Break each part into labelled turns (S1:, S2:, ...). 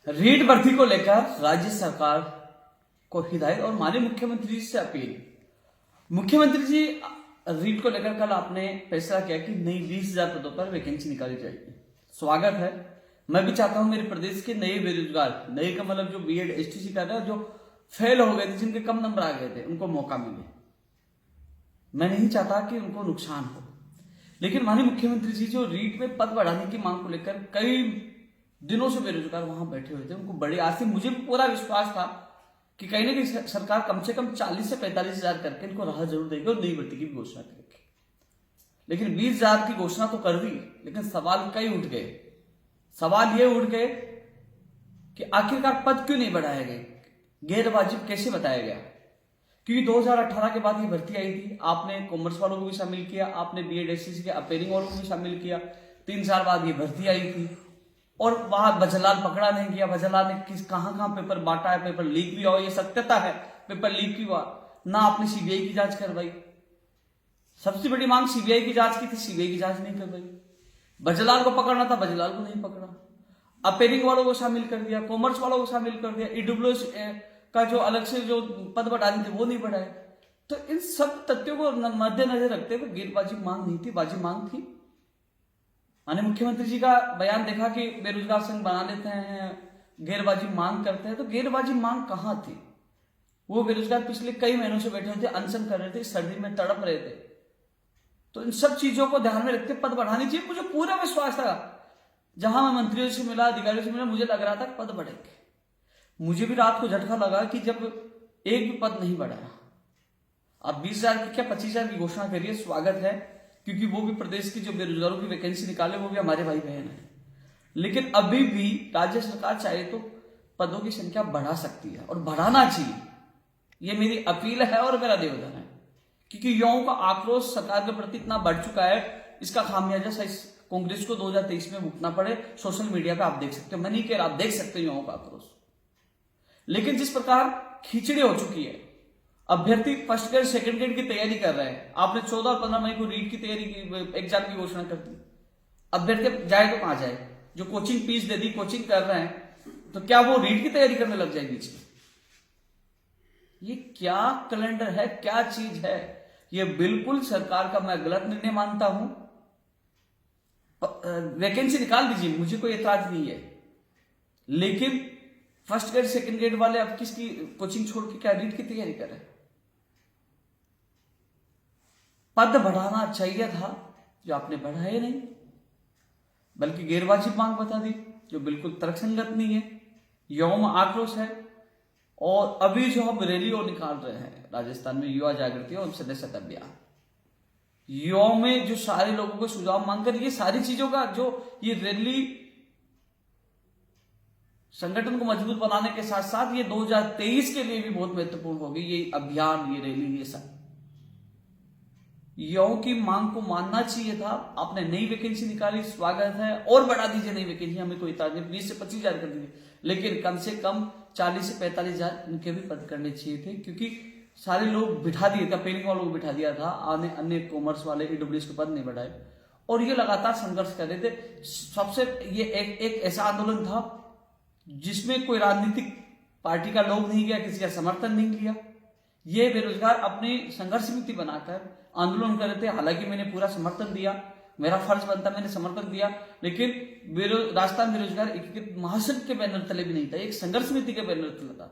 S1: रीट भर्ती को लेकर राज्य सरकार को हिदायत और माननीय मुख्यमंत्री जी से अपील। मुख्यमंत्री जी, रीट को लेकर कल आपने फैसला किया कि नई 20,000 पदों पर वैकेंसी निकाली जाएगी। स्वागत है। मैं भी चाहता हूं मेरे प्रदेश के नए बेरोजगार, नए का मतलब जो बीएड एसटीसी कर रहे हैं, जो फेल हो गए थे, जिनके कम नंबर आ गए थे, उनको मौका मिले। मैं नहीं चाहता कि उनको नुकसान हो, लेकिन माननीय मुख्यमंत्री जी जो रीट में पद बढ़ाने की मांग को लेकर कई दिनों से बेरोजगार वहां बैठे हुए थे, उनको बड़ी आज से मुझे भी पूरा विश्वास था कि कहीं ना कहीं सरकार कम से कम 40 से 45,000 करके इनको राहत जरूर देगी और नई भर्ती की भी घोषणा करेगी। लेकिन 20,000 की घोषणा तो कर दी, लेकिन सवाल कई उठ गए। सवाल ये उठ गए कि आखिरकार पद क्यों नहीं बढ़ाए गए, गैर वाजिब कैसे बताया गया। क्योंकि 2018 के बाद ये भर्ती आई थी, आपने कॉमर्स वालों को भी शामिल किया, आपने बीएड एसटीसी के अपेयरिंग वालों को भी शामिल किया। 3 साल बाद ये भर्ती आई थी और वहां भजनलाल पकड़ा नहीं गया। भजनलाल ने किस कहां पेपर बांटा है, पेपर लीक भी हुआ, ये सत्यता है, पेपर लीक भी हुआ ना। आपने सीबीआई की जांच करवाई, सबसे बड़ी मांग सीबीआई की जांच की थी, सीबीआई की जांच नहीं करवाई। भजनलाल को पकड़ना था, भजनलाल को नहीं पकड़ा। अपेयरिंग वालों को शामिल कर दिया, कॉमर्स वालों को शामिल कर दिया, ईडब्ल्यूएस का जो अलग से जो पद बढ़ाने थे वो नहीं बढ़ाए। तो इन सब तथ्यों को मद्देनजर रखते हुए गैरवाजिब मांग नहीं थी, वाजिब मांग थी। माननीय मुख्यमंत्री जी का बयान देखा कि बेरोजगार संघ बना लेते हैं, गैरवाजिब मांग करते हैं। तो गैरवाजिब मांग कहां थी? वो बेरोजगार पिछले कई महीनों से बैठे हुए थे, अनशन कर रहे थे, सर्दी में तड़प रहे थे। तो इन सब चीजों को ध्यान में रखते पद बढ़ानी चाहिए। मुझे पूरा विश्वास था, जहां मैं मंत्रियों से मिला, अधिकारियों से मिला, मुझे लग रहा था पद बढ़ेंगे। मुझे भी रात को झटका लगा कि जब एक भी पद नहीं बढ़ाया। अब 20,000 की क्या 25,000 की घोषणा करिए, स्वागत है, क्योंकि वो भी प्रदेश की जो बेरोजगारों की वैकेंसी निकाले वो भी हमारे भाई बहन है। लेकिन अभी भी राज्य सरकार चाहे तो पदों की संख्या बढ़ा सकती है और बढ़ाना चाहिए। ये मेरी अपील है और मेरा निवेदन है, क्योंकि युवाओं का आक्रोश सरकार के प्रति इतना बढ़ चुका है, इसका खामियाजा कांग्रेस को 2023 में भुगतना पड़े। सोशल मीडिया पे आप देख सकते हो, मैं नहीं कह रहा, आप देख सकते हो युवाओं का आक्रोश। लेकिन जिस प्रकार खिचड़ी हो चुकी है, अभ्यर्थी फर्स्ट ग्रेड सेकंड ग्रेड की तैयारी कर रहे हैं। आपने 14 और 15 मई को रीट की तैयारी की, एग्जाम की घोषणा कर दी। अभ्यर्थी जाए तो कहां जाए? जो कोचिंग फीस दे दी, कोचिंग कर रहे हैं, तो क्या वो रीट की तैयारी करने लग जाएगी? ये क्या कैलेंडर है, क्या चीज है? ये बिल्कुल सरकार का मैं गलत निर्णय मानता हूं। वैकेंसी निकाल दीजिए, मुझे कोई एतराज नहीं है, लेकिन फर्स्ट ग्रेड सेकंड ग्रेड वाले अब किसकी कोचिंग छोड़ के क्या रीट की तैयारी कर रहे हैं? पद बढ़ाना चाहिए था, जो आपने बढ़ाया नहीं, बल्कि गैरवाजिब मांग बता दी, जो बिल्कुल तर्कसंगत नहीं है। यौम आक्रोश है। और अभी जो हम रैली और निकाल रहे हैं राजस्थान में, युवा जागृति और सदस्यता अभियान, युवाओं में जो सारे लोगों को सुझाव मांगकर ये सारी चीजों का जो ये रैली संगठन को मजबूत बनाने के साथ साथ ये 2023 के लिए भी बहुत महत्वपूर्ण होगी। ये अभियान, ये रैली, ये सब युवाओं की मांग को मानना चाहिए था। आपने नई वैकेंसी निकाली, स्वागत है, और बढ़ा दीजिए नई वैकेंसी, हमें कोई इतराज नहीं। 20 से 25,000 कर दीजिए, लेकिन कम से कम 40 से 45,000 इनके भी पद करने चाहिए थे, क्योंकि सारे लोग बिठा दिए थे, पेनिंग वालों को बिठा दिया था, अन्य कॉमर्स वाले ईडब्ल्यूएस के पद नहीं बढ़ाए, और ये लगातार संघर्ष कर रहे थे। सबसे ये एक ऐसा आंदोलन था जिसमें कोई राजनीतिक पार्टी का लोग नहीं गया, किसी का समर्थन नहीं किया। ये बेरोजगार अपनी संघर्ष समिति बनाकर आंदोलन कर रहे थे। हालांकि मैंने पूरा समर्थन दिया, मेरा फर्ज बनता, मैंने समर्थन दिया, लेकिन राजस्थान बेरोजगार एकीकृत महासंघ के बैनर तले भी नहीं था, एक संघर्ष समिति के बैनर तले था।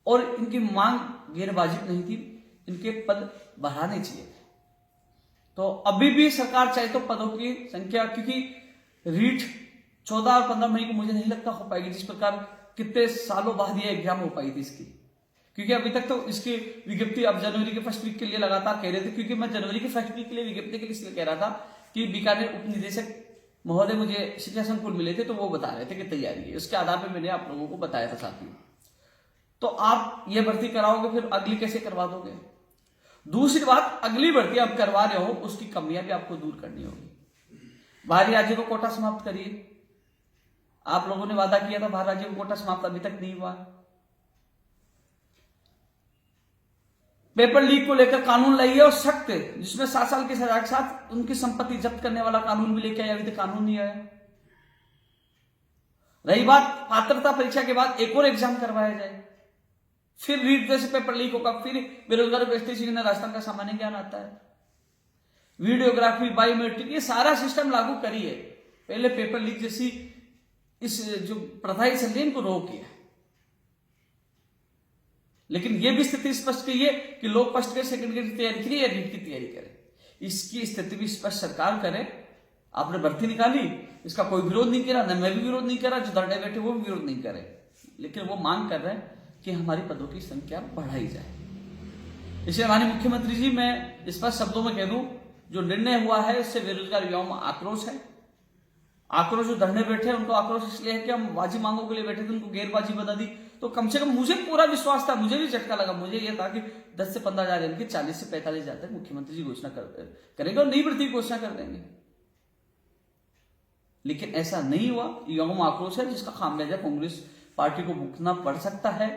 S1: और इनकी मांग गैरवाजिब नहीं थी, इनके पद बढ़ाने चाहिए। तो अभी भी सरकार चाहे तो पदों की संख्या, क्योंकि रीट 14 और 15 मई को मुझे नहीं लगता हो पाएगी, जिस प्रकार कितने सालों बाद ये एग्जाम हो पाई थी इसकी। क्योंकि अभी तक तो इसकी विज्ञप्ति अब जनवरी के फर्स्ट वीक के लिए लगातार कह रहे थे, क्योंकि मैं जनवरी के फर्स्ट वीक के लिए विज्ञप्ति के लिए इसलिए कह रहा था कि बीकानेर उप निदेशक महोदय मुझे शिक्षा संकुल मिले थे, तो वो बता रहे थे कि तैयारी है, उसके आधार पर मैंने आप लोगों को बताया था साथियों। तो आप ये भर्ती कराओगे, फिर अगली कैसे करवा दोगे? दूसरी बात, अगली भर्ती आप करवा रहे हो, उसकी कमियां भी आपको दूर करनी होगी। बाहरी राज्यों को कोटा समाप्त करिए। आप लोगों ने वादा किया था बाहर राज्यों को कोटा समाप्त, अभी तक नहीं हुआ। पेपर लीक को लेकर कानून लाइए और सख्त, जिसमें 7 साल की सजा के साथ उनकी संपत्ति जब्त करने वाला कानून भी लेके आया, अभी तक कानून नहीं आया। रही बात पात्रता परीक्षा के बाद एक और एग्जाम करवाया जाए, फिर रीट जैसे पेपर लीक होगा, फिर बेरोजगारों को एसटी सीखना, राजस्थान का सामान्य ज्ञान आता है, वीडियोग्राफी, बायोमेट्रिक, ये सारा सिस्टम लागू करिए। पहले पेपर लीक जैसी इस जो प्रथाएं चल रही है इनको रोकिए। लेकिन यह भी स्थिति स्पष्ट की है कि लोग फर्स्ट ग्रेड सेकंड ग्रेड की तैयारी करें या रीट की तैयारी करें, इसकी स्थिति भी स्पष्ट सरकार करे। आपने भर्ती निकाली, इसका कोई विरोध नहीं करा, न मैं भी विरोध नहीं करा, जो धरने बैठे वो भी विरोध नहीं करे, लेकिन वो मांग कर रहे हैं कि हमारी पदों की संख्या बढ़ाई जाए। इसलिए माननीय मुख्यमंत्री जी, मैं स्पष्ट शब्दों में कह दूं, जो निर्णय हुआ है इससे बेरोजगार युवाओं में आक्रोश है। आक्रोश जो धरने बैठे हैं उनको आक्रोश इसलिए है कि हम बाजी मांगों के लिए बैठे थे, उनको गैरबाजी बता दी। तो कम से कम मुझे पूरा विश्वास था, मुझे भी झटका लगा, मुझे यह था कि 10 से 15 हजार यानी 40 से 45 हजार तक मुख्यमंत्री जी घोषणा करेंगे और नई भर्ती की घोषणा कर देंगे। लेकिन ऐसा नहीं हुआ। युवाओं में आक्रोश है जिसका खामियाजा कांग्रेस पार्टी को भुगतना पड़ सकता है।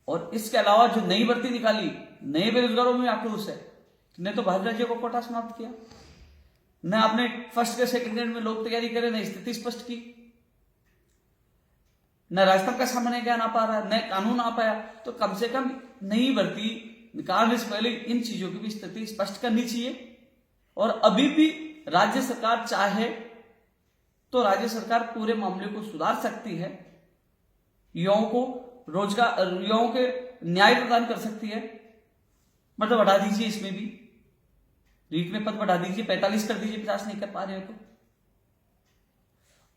S1: और इसके अलावा जो नई भर्ती निकाली, नए बेरोजगारों में आक्रोश है। न तो बाहर राज्यों को कोटा समाप्त किया, न आपने फर्स्ट के सेकंड ग्रेड में लोग तैयारी करे, न स्थिति स्पष्ट की, न राजस्थान का सामान्य ज्ञान आ पा रहा, न कानून आ पाया। तो कम से कम नई भर्ती निकालने से पहले इन चीजों की भी स्थिति स्पष्ट करनी चाहिए। और अभी भी राज्य सरकार चाहे तो राज्य सरकार पूरे मामले को सुधार सकती है, युवाओं को रोजगार, युवाओं के न्याय प्रदान कर सकती है। मतलब बढ़ा दीजिए, इसमें भी रीट में पद बढ़ा दीजिए, 45 कर दीजिए, 50 नहीं कर पा रहे हो तो।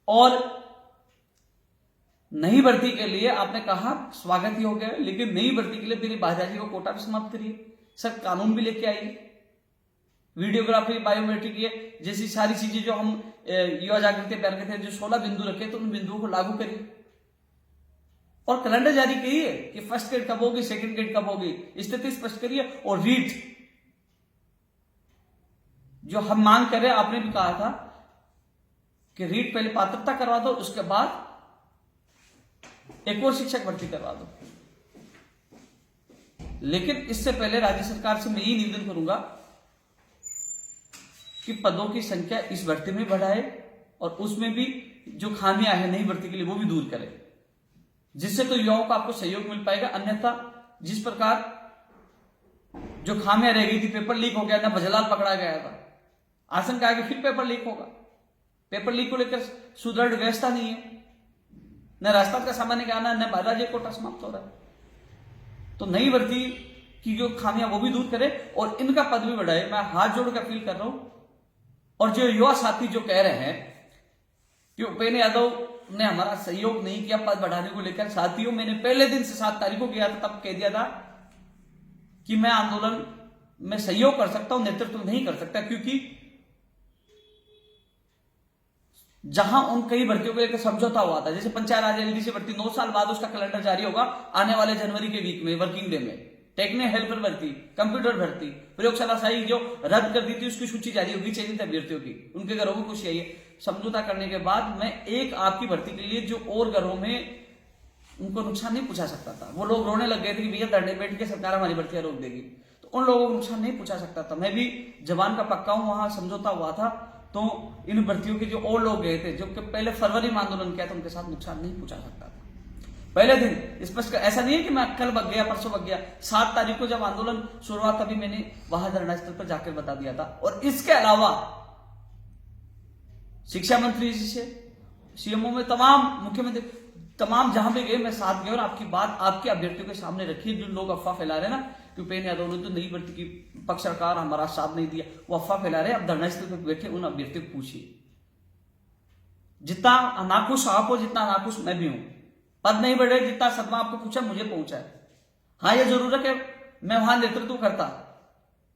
S1: और नई भर्ती के लिए आपने कहा स्वागत ही हो गया, लेकिन नई भर्ती के लिए मेरी बाजाजी को कोटा भी समाप्त करिए, सर कानून भी लेके आइए, वीडियोग्राफी, बायोमेट्रिक, ये जैसी सारी चीजें जो हम युवा जागृति अभियान के थे, जो 16 बिंदु रखे तो उन बिंदुओं को लागू करिए। और कैलेंडर जारी करिए कि फर्स्ट ग्रेड कब होगी, सेकंड ग्रेड कब होगी, स्थिति स्पष्ट करिए। और रीट जो हम मांग कर रहे हैं, आपने भी कहा था कि रीट पहले पात्रता करवा दो, उसके बाद एक और शिक्षक भर्ती करवा दो। लेकिन इससे पहले राज्य सरकार से मैं यही निवेदन करूंगा कि पदों की संख्या इस भर्ती में बढ़ाए और उसमें भी जो खामियां हैं नई भर्ती के लिए वो भी दूर करे, जिससे तो युवाओं को आपको सहयोग मिल पाएगा। अन्यथा जिस प्रकार जो खामियां रह गई थी, पेपर लीक हो गया, ना भजलाल पकड़ा गया था, आशंका है कि फिर पेपर लीक होगा। पेपर लीक को लेकर सुदृढ़ व्यवस्था नहीं है, न राजस्थान का सामान्य ज्ञान है, न राज्य कोटा समाप्त हो रहा है। तो नई भर्ती की जो खामियां वो भी दूर करे और इनका पद भी बढ़ाए। मैं हाथ जोड़ कर अपील कर रहा हूं। और जो युवा साथी जो कह रहे हैं कि उपेंद्र यादव ने हमारा सहयोग नहीं किया पद बढ़ाने को लेकर, साथियों मैंने पहले दिन से 7 तारीख को गया था, तब कह दिया था कि मैं आंदोलन में सहयोग कर सकता हूं, नेतृत्व नहीं कर सकता, क्योंकि जहां उन कई भर्तियों को लेकर समझौता हुआ था, जैसे पंचायत राज एलडीसी भर्ती 9 साल बाद उसका कैलेंडर जारी होगा आने वाले जनवरी के वीक में, वर्किंग डे में। टेक्निकल हेल्पर भर्ती, कंप्यूटर भर्ती, प्रयोगशाला सहायक जो रद्द कर दी थी उसकी सूची जारी होगी चयनित अभ्यर्थियों की, उनके घरों में खुशी आई है। समझौता करने के बाद मैं एक आपकी भर्ती के लिए जो और घरों में उनको नुकसान नहीं पहुंचा सकता था, वो लोग रोने लग गए थे कि भैया धरने बैठ के सरकार हमारी भर्तियां रोक देगी, तो उन लोगों को नुकसान नहीं पहुंचा सकता था। मैं भी जवान का पक्का हूं, वहां समझौता हुआ था। तो इन भर्तियों के जो और लोग गए थे, जो पहले फरवरी में आंदोलन किया था, उनके साथ नुकसान नहीं पहुंचा सकता था पहले दिन। स्पष्ट ऐसा नहीं है कि मैं कल बग गया, परसों बग गया। 7 तारीख को जब आंदोलन शुरुआत, तभी मैंने वहां धरना स्थल पर जाकर बता दिया था। और इसके अलावा शिक्षा मंत्री जी से, सीएमओ में, तमाम मुख्यमंत्री, तमाम जहां भी गए मैं साथ गया और आपकी बात आपके अभ्यर्थियों के सामने रखी। जो लोग अफवाह फैला रहे हैं ना कि उपेंद्र यादव ने तो नई भर्ती की पक्ष सरकार हमारा साथ नहीं दिया, वो अफवाह फैला रहे हैं। अब धरना स्थल पर बैठे उन अभ्यर्थियों को पूछिए, जितना नाखुश आप हो, जितना नाखुश मैं भी हूं। पद नहीं बढ़े, जितना सदमा आपको पूछा मुझे पहुंचा है। हाँ, यह जरूर है कि मैं वहां नेतृत्व करता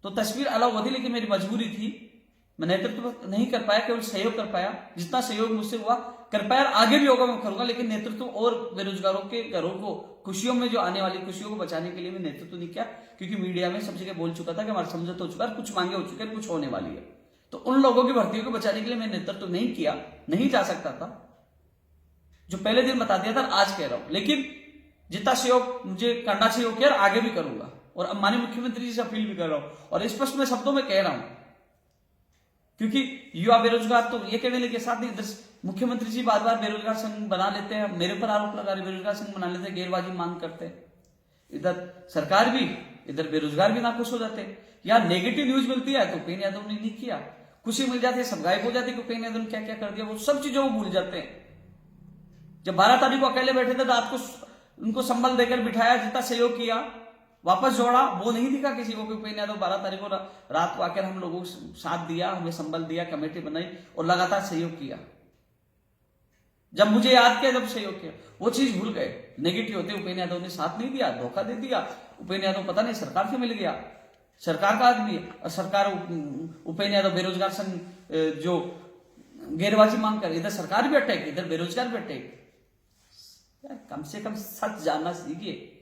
S1: तो तस्वीर अलग होती, लेकिन मेरी मजबूरी थी, मैं नेतृत्व नहीं कर पाया, केवल सहयोग कर पाया। जितना सहयोग मुझसे हुआ कर पाया, आगे भी होगा मैं करूंगा, लेकिन नेतृत्व और बेरोजगारों के घरों को खुशियों में, जो आने वाली खुशियों को बचाने के लिए मैं नेतृत्व नहीं किया, क्योंकि मीडिया में सब जगह बोल चुका था कि हमारा समझौता हो चुका है, कुछ मांगे हो चुके हैं, कुछ होने वाली है। तो उन लोगों की भर्तियों को बचाने के लिए मैं नेतृत्व नहीं किया, नहीं जा सकता था, जो पहले दिन बता दिया था, आज कह रहा हूं। लेकिन जितना सहयोग मुझे करना चाहिए वो किया, आगे भी करूंगा। और अब माननीय मुख्यमंत्री जी से अपील भी कर रहा हूं और स्पष्ट में शब्दों में कह रहा हूं क्योंकि युवा बेरोजगार तो ये कहने के साथ नहीं, इधर मुख्यमंत्री जी बार बार बेरोजगार संघ बना लेते हैं, मेरे पर आरोप लगा रहे बेरोजगार संघ बना लेते हैं, गैरवाजी मांग करते हैं। इधर सरकार भी, इधर बेरोजगार भी नाखुश हो जाते हैं। या नेगेटिव न्यूज मिलती है तो उपेंद्र यादव ने नहीं किया, खुशी मिल जाती है सब गायब हो जाती है कि उपेंद्र यादव ने क्या क्या कर दिया, वो सब चीजों को भूल जाते हैं। जब 12 तारीख को अकेले बैठे थे रात को उनको संबल देकर बिठाया, जितना सहयोग किया वापस जोड़ा, वो नहीं दिखा किसी को। उपेंद्र यादव 12 तारीख को रात को आकर हम लोगों को साथ दिया, हमें संबल दिया, कमेटी बनाई और लगातार सहयोग किया। जब मुझे याद किया, जब सहयोग किया, वो चीज भूल गए। नेगेटिव होते उपेंद्र यादव ने साथ नहीं दिया, धोखा दे दिया। उपेंद्र यादव पता नहीं सरकार से मिल गया, सरकार का आदमी है और सरकार उपेंद्र यादव बेरोजगार संघ जो गैरवाजी मांग कर, इधर सरकार भी अटैक, इधर बेरोजगार भी अटैक। यार कम से कम सच जानना सीखिए।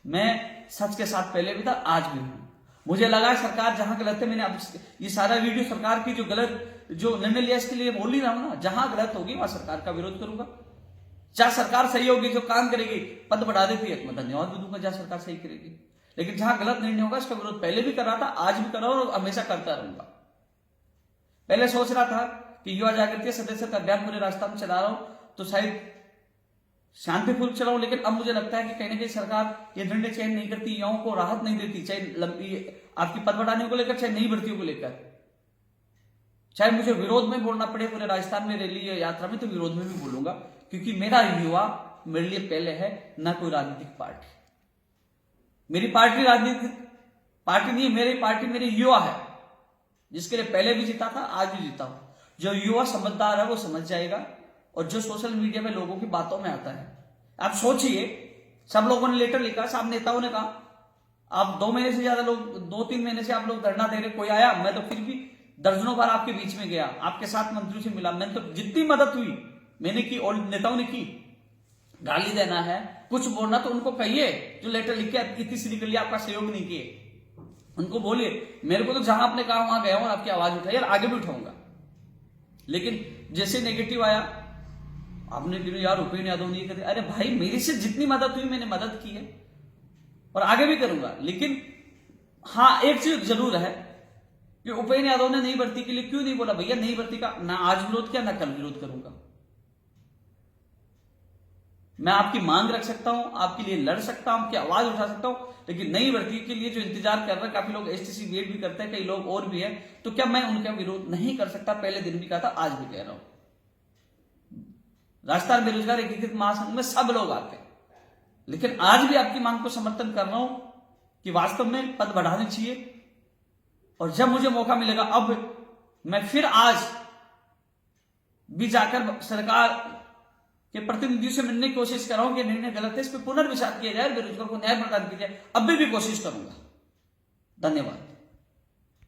S1: मैं सच के साथ पहले भी था, आज भी हूं। मुझे लगा सरकार जहां गलत है, मैंने अब ये सारा वीडियो सरकार की जो गलत जो निर्णय लिया इसके लिए बोल ही रहा हूं ना। जहां गलत होगी वहां सरकार का विरोध करूंगा। जहां सरकार सही होगी, जो काम करेगी, पद बढ़ा देती है, मैं धन्यवाद भी दूंगा जहां सरकार सही करेगी। लेकिन जहां गलत निर्णय होगा इसका विरोध पहले भी कर रहा था, आज भी कर रहा हूं और हमेशा करता रहूंगा। पहले सोच रहा था कि युवा जागृति सदस्य का अभियान पूरे राजस्थान में चला रहा हूं तो शायद शांतिपूर्वक चलाऊं, लेकिन अब मुझे लगता है कि कहीं ना कहीं सरकार ये निर्णय चयन नहीं करती, युवाओं को राहत नहीं देती, चाहे लंबी आपकी पद बढ़ाने को लेकर, चाहे नई भर्तियों को लेकर। चाहे मुझे विरोध में बोलना पड़े पूरे राजस्थान में रैली या यात्रा में, तो विरोध में भी बोलूंगा, क्योंकि मेरा युवा मेरे लिए पहले है, ना कोई राजनीतिक पार्टी। मेरी पार्टी राजनीतिक पार्टी नहीं है, मेरी पार्टी मेरी युवा है, जिसके लिए पहले भी जीता था, आज भी जीता हूं। जो युवा समझदार है वो समझ जाएगा, और जो सोशल मीडिया में लोगों की बातों में आता है, आप सोचिए, सब लोगों ने लेटर लिखा, सब नेताओं ने कहा, आप 2 महीने से ज्यादा लोग, 2-3 महीने से आप लोग धरना दे रहे, कोई आया? मैं तो फिर भी दर्जनों बार आपके बीच में गया, आपके साथ मंत्रियों से मिला, मैंने तो जितनी मदद हुई मैंने की और नेताओं ने की। गाली देना है, कुछ बोलना तो उनको कहिए, जो लेटर लिख के इतनी सीधी कर लिया, आपका सहयोग नहीं किए, उनको बोलिए। मेरे को तो जहां आपने कहा वहां गया हूं, आपकी आवाज उठाई और आगे भी उठाऊंगा। लेकिन जैसे नेगेटिव आया, आपने यार उपेंद्र यादव नहीं करते, अरे भाई मेरी से जितनी मदद हुई मैंने मदद की है और आगे भी करूंगा। लेकिन हाँ, एक चीज जरूर है कि उपेंद्र यादव ने नई भर्ती के लिए क्यों नहीं बोला? भैया नई भर्ती का ना आज विरोध किया, ना कल विरोध करूंगा। मैं आपकी मांग रख सकता हूं, आपके लिए लड़ सकता हूं, आपकी आवाज उठा सकता हूं, लेकिन नई भर्ती के लिए जो इंतजार कर रहे हैं, काफी लोग एसटीसी वेट भी करते हैं, कई लोग और भी है, तो क्या मैं उनका विरोध नहीं कर सकता? पहले दिन भी कहा था, आज भी कह रहा हूं। राजस्थान बेरोजगार एकीकृत महासंघ में सब लोग आते हैं, लेकिन आज भी आपकी मांग को समर्थन कर रहा हूं कि वास्तव में पद बढ़ाने चाहिए। और जब मुझे मौका मिलेगा, अब मैं फिर आज भी जाकर सरकार के प्रतिनिधियों से मिलने की कोशिश कर रहा हूं कि निर्णय गलत है, इस पर पुनर्विचार किया जाए, बेरोजगार को न्याय प्रदान किया जाए। अब भी कोशिश करूंगा। धन्यवाद।